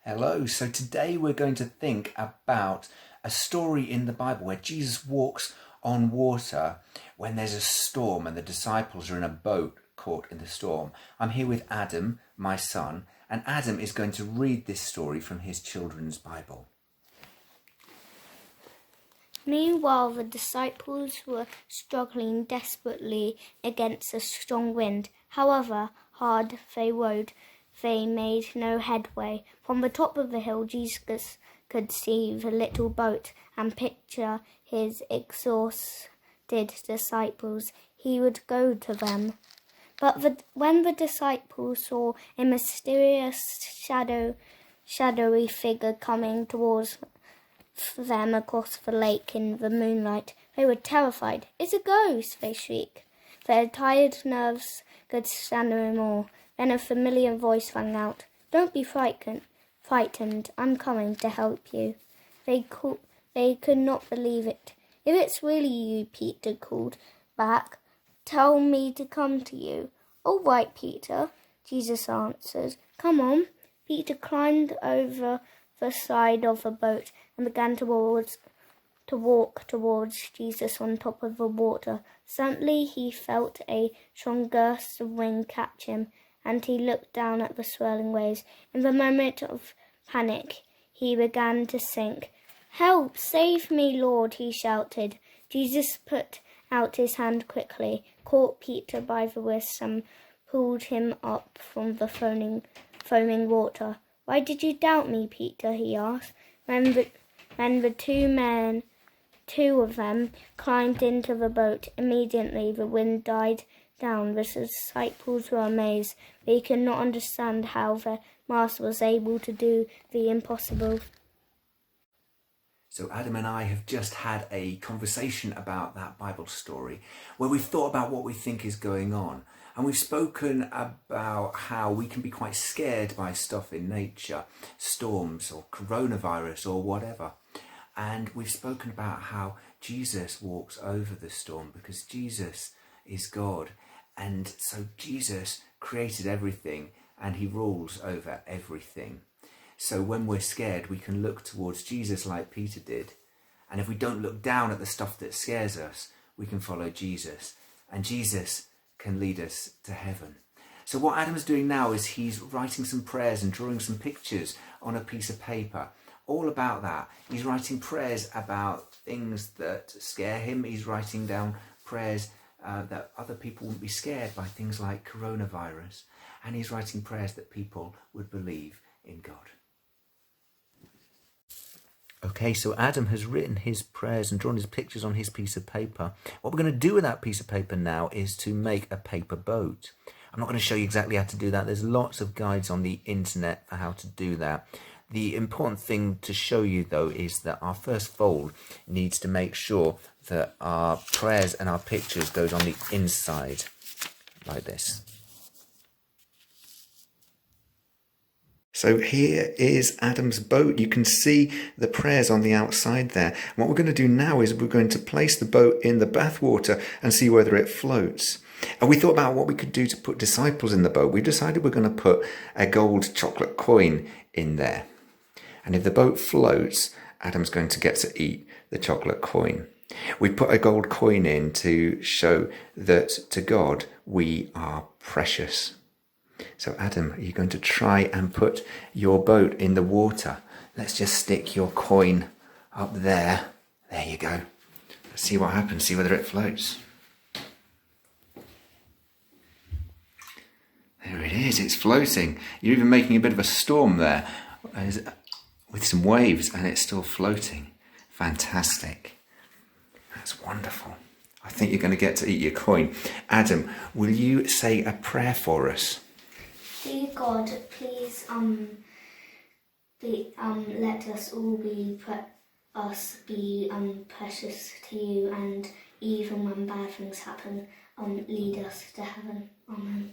Hello, so today we're going to think about a story in the Bible where Jesus walks on water when there's a storm and the disciples are in a boat caught in the storm. I'm here with Adam, my son, and Adam is going to read this story from his children's Bible. Meanwhile, the disciples were struggling desperately against a strong wind. However hard they rowed, they made no headway. From the top of the hill, Jesus could see the little boat and picture his exhausted disciples. He would go to them. But when the disciples saw a mysterious shadowy figure coming towards them across the lake in the moonlight, they were terrified. "It's a ghost!" they shrieked. Their tired nerves could stand no more. Then a familiar voice rang out. "Don't be frightened. I'm coming to help you." They could not believe it. "If it's really you," Peter called back, "tell me to come to you." "All right, Peter," Jesus answered. "Come on." Peter climbed over the side of the boat and began to walk towards Jesus on top of the water. Suddenly he felt a strong gust of wind catch him, and he looked down at the swirling waves. In the moment of panic, he began to sink. "Help! Save me, Lord!" he shouted. Jesus put out his hand quickly, caught Peter by the wrist, and pulled him up from the foaming water. "Why did you doubt me, Peter?" he asked. Then the two of them climbed into the boat. Immediately the wind died down. The disciples were amazed. They could not understand how their master was able to do the impossible. So Adam and I have just had a conversation about that Bible story where we've thought about what we think is going on. And we've spoken about how we can be quite scared by stuff in nature, storms or coronavirus or whatever. And we've spoken about how Jesus walks over the storm because Jesus is God. And so Jesus created everything and he rules over everything. So when we're scared, we can look towards Jesus like Peter did. And if we don't look down at the stuff that scares us, we can follow Jesus. And Jesus can lead us to heaven. So what Adam's doing now is he's writing some prayers and drawing some pictures on a piece of paper. All about that. He's writing prayers about things that scare him. He's writing down prayers that other people wouldn't be scared by, things like coronavirus. And he's writing prayers that people would believe in God. Okay, so Adam has written his prayers and drawn his pictures on his piece of paper. What we're going to do with that piece of paper now is to make a paper boat. I'm not going to show you exactly how to do that. There's lots of guides on the internet for how to do that. The important thing to show you, though, is that our first fold needs to make sure that our prayers and our pictures goes on the inside, like this. So here is Adam's boat. You can see the prayers on the outside there. And what we're going to do now is we're going to place the boat in the bathwater and see whether it floats. And we thought about what we could do to put disciples in the boat. We decided we're going to put a gold chocolate coin in there. And if the boat floats, Adam's going to get to eat the chocolate coin. We put a gold coin in to show that to God we are precious. So Adam, are you going to try and put your boat in the water? Let's just stick your coin up there. There you go. Let's see what happens, see whether it floats. There it is, it's floating. You're even making a bit of a storm there with some waves and it's still floating. Fantastic. That's wonderful. I think you're going to get to eat your coin. Adam, will you say a prayer for us? Dear God, please let us all be precious to you, and even when bad things happen, lead us to heaven. Amen.